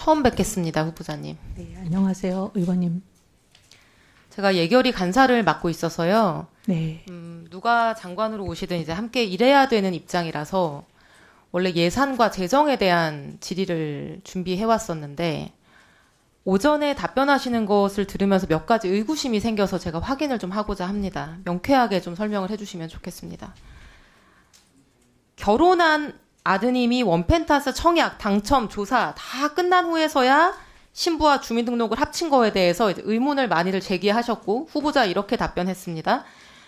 처음 뵙겠습니다, 후보자님. 네, 안녕하세요, 의원님. 제가 예결위 간사를 맡고 있어서요. 네, 누가 장관으로 오시든 이제 함께 일해야 되는 입장이라서 원래 예산과 재정에 대한 질의를 준비해 왔었는데 오전에 답변하시는 것을 들으면서 몇 가지 의구심이 생겨서 제가 확인을 좀 하고자 합니다. 명쾌하게 좀 설명을 해주시면 좋겠습니다. 결혼한 아드님이 원펜타스 청약, 당첨, 조사 다 끝난 후에서야 신부와 주민등록을 합친 거에 대해서 이제 의문을 많이들 제기하셨고 후보자 이렇게 답변했습니다.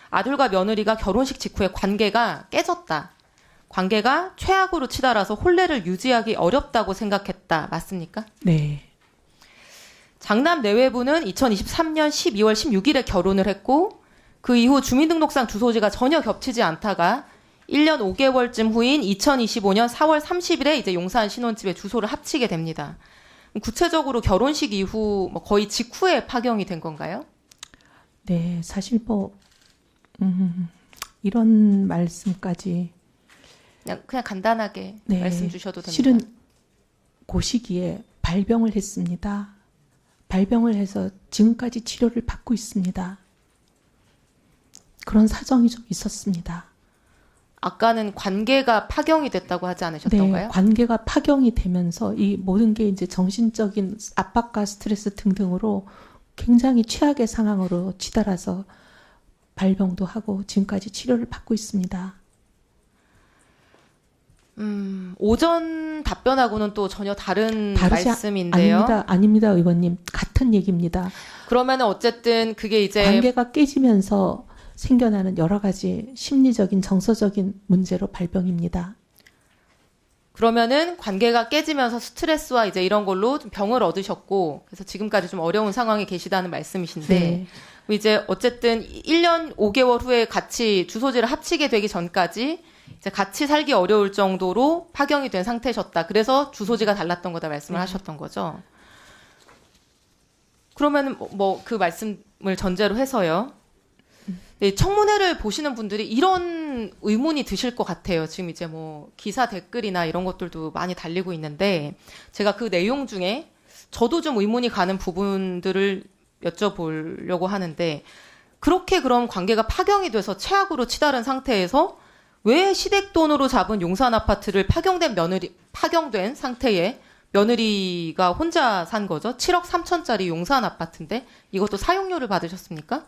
아들과 며느리가 결혼식 직후에 관계가 깨졌다. 관계가 최악으로 치달아서 혼례를 유지하기 어렵다고 생각했다. 맞습니까? 네, 장남 내외부는 2023년 12월 16일에 결혼을 했고 그 이후 주민등록상 주소지가 전혀 겹치지 않다가 1년 5개월쯤 후인 2025년 4월 30일에 이제 용산 신혼집에 주소를 합치게 됩니다. 구체적으로 결혼식 이후 거의 직후에 파경이 된 건가요? 네, 사실 이런 말씀까지 그냥 간단하게 네, 말씀 주셔도 됩니다. 실은 그 시기에 발병을 했습니다. 발병을 해서 지금까지 치료를 받고 있습니다. 그런 사정이 좀 있었습니다. 아까는 관계가 파경이 됐다고 하지 않으셨던가요? 네, 관계가 파경이 되면서 이 모든 게 이제 정신적인 압박과 스트레스 등등으로 굉장히 최악의 상황으로 치달아서 발병도 하고 지금까지 치료를 받고 있습니다. 오전 답변하고는 또 전혀 다른 말씀인데요. 아닙니다, 의원님. 같은 얘기입니다. 그러면 어쨌든 그게 이제 관계가 깨지면서 생겨나는 여러 가지 심리적인 정서적인 문제로 발병입니다. 그러면은 관계가 깨지면서 스트레스와 이제 이런 걸로 좀 병을 얻으셨고 그래서 지금까지 좀 어려운 상황에 계시다는 말씀이신데 네. 이제 어쨌든 1년 5개월 후에 같이 주소지를 합치게 되기 전까지 이제 같이 살기 어려울 정도로 파경이 된 상태셨다. 그래서 주소지가 달랐던 거다 말씀을 하셨던 거죠. 그러면 그 말씀을 전제로 해서요. 네, 청문회를 보시는 분들이 이런 의문이 드실 것 같아요. 지금 이제 기사 댓글이나 이런 것들도 많이 달리고 있는데 제가 그 내용 중에 저도 좀 의문이 가는 부분들을 여쭤보려고 하는데 그렇게 그럼 관계가 파경이 돼서 최악으로 치달은 상태에서 왜 시댁 돈으로 잡은 용산 아파트를 파경된 상태에 며느리가 혼자 산 거죠? 7억 3천짜리 용산 아파트인데 이것도 사용료를 받으셨습니까?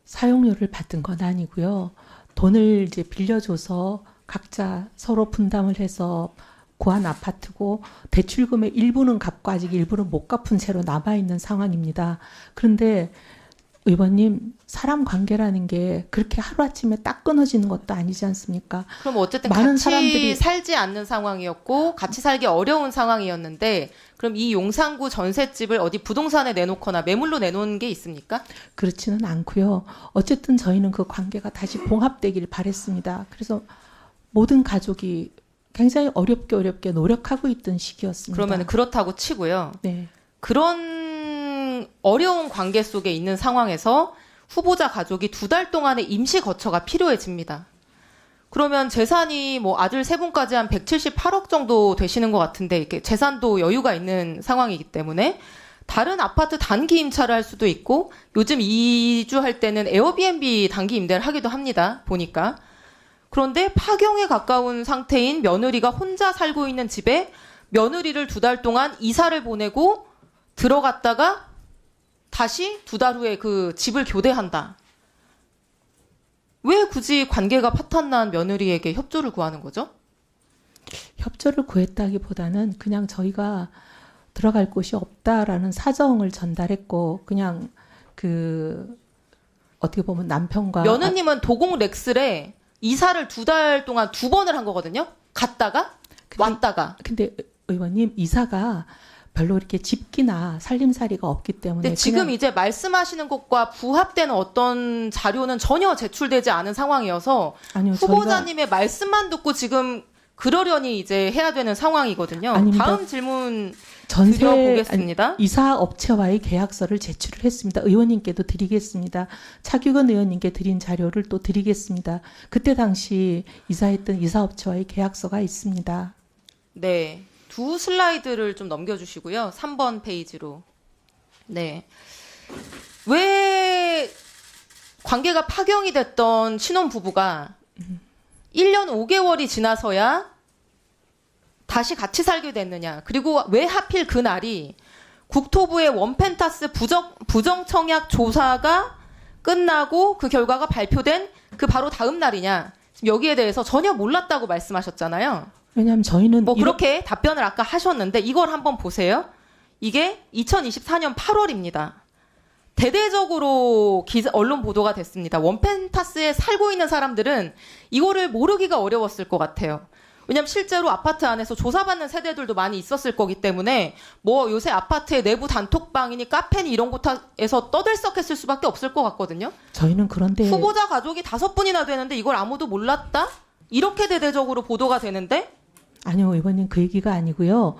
사용료를 받은 건 아니고요. 돈을 이제 빌려줘서 각자 서로 분담을 해서 구한 아파트고 대출금의 일부는 갚고 아직 일부는 못 갚은 채로 남아있는 상황입니다. 그런데 의원님, 사람 관계라는 게 그렇게 하루아침에 딱 끊어지는 것도 아니지 않습니까? 그럼 어쨌든 많은 같이 사람들이 살지 않는 상황이었고 같이 살기 어려운 상황이었는데 그럼 이 용산구 전셋집을 어디 부동산에 내놓거나 매물로 내놓은 게 있습니까? 그렇지는 않고요. 어쨌든 저희는 그 관계가 다시 봉합되길 바랬습니다. 그래서 모든 가족이 굉장히 어렵게 노력하고 있던 시기였습니다. 그러면 그렇다고 치고요. 네. 그런 어려운 관계 속에 있는 상황에서 후보자 가족이 2달 동안의 임시 거처가 필요해집니다. 그러면 재산이 아들 3분까지 한 178억 정도 되시는 것 같은데 이렇게 재산도 여유가 있는 상황이기 때문에 다른 아파트 단기 임차를 할 수도 있고 요즘 이주할 때는 에어비앤비 단기 임대를 하기도 합니다. 보니까. 그런데 파경에 가까운 상태인 며느리가 혼자 살고 있는 집에 며느리를 2달 동안 이사를 보내고 들어갔다가 다시 2달 후에 그 집을 교대한다. 왜 굳이 관계가 파탄난 며느리에게 협조를 구하는 거죠? 협조를 구했다기보다는 그냥 저희가 들어갈 곳이 없다라는 사정을 전달했고 그냥 어떻게 보면 남편과 며느님은 도공 렉슬에 이사를 2달 동안 2번을 한 거거든요. 갔다가 왔다가. 근데 의원님 이사가 별로 이렇게 집기나 살림살이가 없기 때문에 근데 지금 이제 말씀하시는 것과 부합되는 어떤 자료는 전혀 제출되지 않은 상황이어서 아니요, 후보자님의 말씀만 듣고 지금 그러려니 이제 해야 되는 상황이거든요. 아닙니다. 다음 질문 전세 드려보겠습니다. 이사 업체와의 계약서를 제출을 했습니다. 의원님께도 드리겠습니다. 차규근 의원님께 드린 자료를 또 드리겠습니다. 그때 당시 이사했던 이사업체와의 계약서가 있습니다. 네. 두 슬라이드를 좀 넘겨주시고요. 3번 페이지로. 네. 왜 관계가 파경이 됐던 신혼부부가 1년 5개월이 지나서야 다시 같이 살게 됐느냐. 그리고 왜 하필 그날이 국토부의 원펜타스 부정청약 조사가 끝나고 그 결과가 발표된 그 바로 다음 날이냐. 지금 여기에 대해서 전혀 몰랐다고 말씀하셨잖아요. 왜냐하면 저희는 뭐 그렇게 답변을 아까 하셨는데 이걸 한번 보세요. 이게 2024년 8월입니다. 대대적으로 언론 보도가 됐습니다. 원펜타스에 살고 있는 사람들은 이거를 모르기가 어려웠을 것 같아요. 왜냐하면 실제로 아파트 안에서 조사받는 세대들도 많이 있었을 거기 때문에 뭐 요새 아파트의 내부 단톡방이니 카페니 이런 곳에서 떠들썩했을 수밖에 없을 것 같거든요. 저희는 그런데 후보자 가족이 5분이나 되는데 이걸 아무도 몰랐다? 이렇게 대대적으로 보도가 되는데 아니요, 의원님 그 얘기가 아니고요.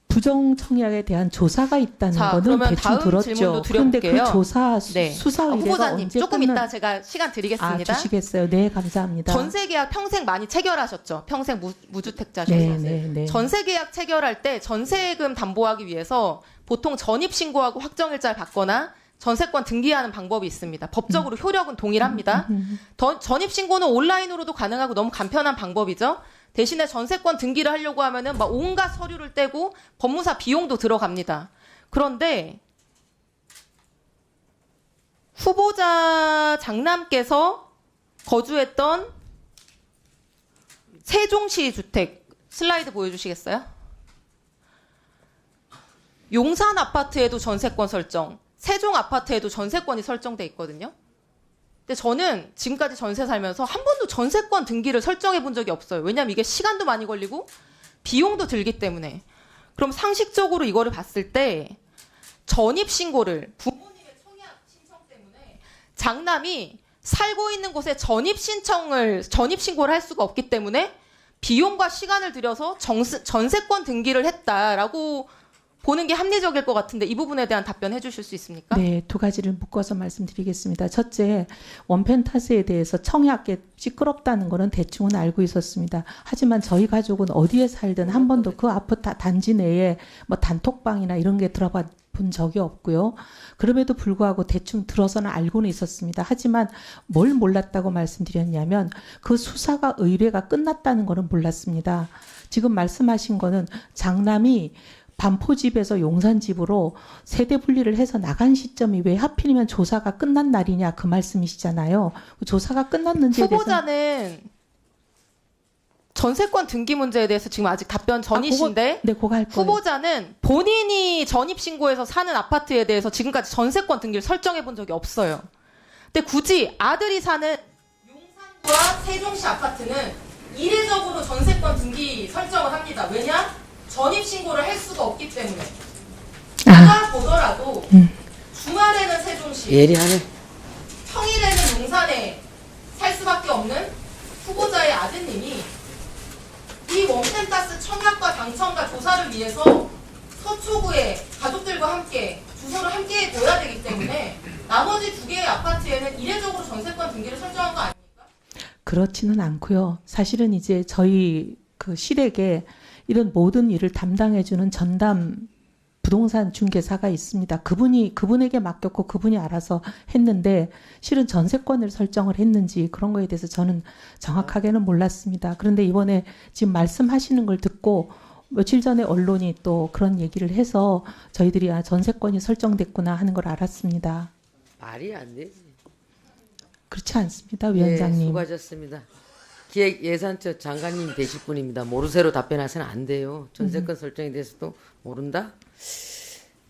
부정청약에 대한 조사가 있다는 자, 거는 그러면 대충 다음 들었죠. 질문도 그런데 그 드려볼게요. 조사 네. 수사 의뢰가 후보자님 언제 조금 이따 제가 시간 드리겠습니다. 주시겠어요? 네, 감사합니다. 전세 계약 평생 많이 체결하셨죠? 평생 무주택자셔서. 네. 전세 계약 체결할 때 전세금 담보하기 위해서 보통 전입 신고하고 확정일자를 받거나 전세권 등기하는 방법이 있습니다. 법적으로 효력은 동일합니다. 전입 신고는 온라인으로도 가능하고 너무 간편한 방법이죠. 대신에 전세권 등기를 하려고 하면은 막 온갖 서류를 떼고 법무사 비용도 들어갑니다. 그런데 후보자 장남께서 거주했던 세종시 주택 슬라이드 보여주시겠어요? 용산 아파트에도 전세권 설정, 세종 아파트에도 전세권이 설정돼 있거든요. 근데 저는 지금까지 전세 살면서 한 번도 전세권 등기를 설정해 본 적이 없어요. 왜냐하면 이게 시간도 많이 걸리고 비용도 들기 때문에. 그럼 상식적으로 이거를 봤을 때 전입신고를 부모님의 청약 신청 때문에 장남이 살고 있는 곳에 전입신고를 할 수가 없기 때문에 비용과 시간을 들여서 전세권 등기를 했다라고 보는 게 합리적일 것 같은데 이 부분에 대한 답변 해주실 수 있습니까? 네, 두 가지를 묶어서 말씀드리겠습니다. 첫째, 원펜타스에 대해서 청약에 시끄럽다는 거는 대충은 알고 있었습니다. 하지만 저희 가족은 어디에 살든 한 번도 그 아파트 단지 내에 뭐 단톡방이나 이런 게 들어가 본 적이 없고요. 그럼에도 불구하고 대충 들어서는 알고는 있었습니다. 하지만 뭘 몰랐다고 말씀드렸냐면 그 수사가 의뢰가 끝났다는 거는 몰랐습니다. 지금 말씀하신 거는 장남이 반포집에서 용산집으로 세대 분리를 해서 나간 시점이 왜 하필이면 조사가 끝난 날이냐 그 말씀이시잖아요. 조사가 끝났는지에 대해서 후보자는 전세권 등기 문제에 대해서 지금 아직 답변 전이신데 네, 그거 할 거예요. 후보자는 본인이 전입신고해서 사는 아파트에 대해서 지금까지 전세권 등기를 설정해 본 적이 없어요. 근데 굳이 아들이 사는 용산과 세종시 아파트는 이례적으로 전세권 등기 설정을 합니다. 왜냐? 전입신고를 할 수가 없기 때문에. 누가 보더라도 주말에는 세종시, 예리하네. 평일에는 용산에 살 수밖에 없는 후보자의 아드님이 이 원펜타스 청약과 당첨과 조사를 위해서 서초구에 가족들과 함께 주소를 함께 둬야 되기 때문에 나머지 두 개의 아파트에는 이례적으로 전세권 등기를 설정한 거 아닙니까? 그렇지는 않고요. 사실은 이제 저희 그 실에게 이런 모든 일을 담당해주는 전담 부동산 중개사가 있습니다. 그분에게 맡겼고 그분이 알아서 했는데 실은 전세권을 설정을 했는지 그런 거에 대해서 저는 정확하게는 몰랐습니다. 그런데 이번에 지금 말씀하시는 걸 듣고 며칠 전에 언론이 또 그런 얘기를 해서 저희들이 전세권이 설정됐구나 하는 걸 알았습니다. 말이 안 되지. 그렇지 않습니다, 위원장님. 네, 수고하셨습니다. 기획예산처 장관님 되실 분입니다. 모르쇠로 답변하서는 안 돼요. 전세권 설정에 대해서도 모른다?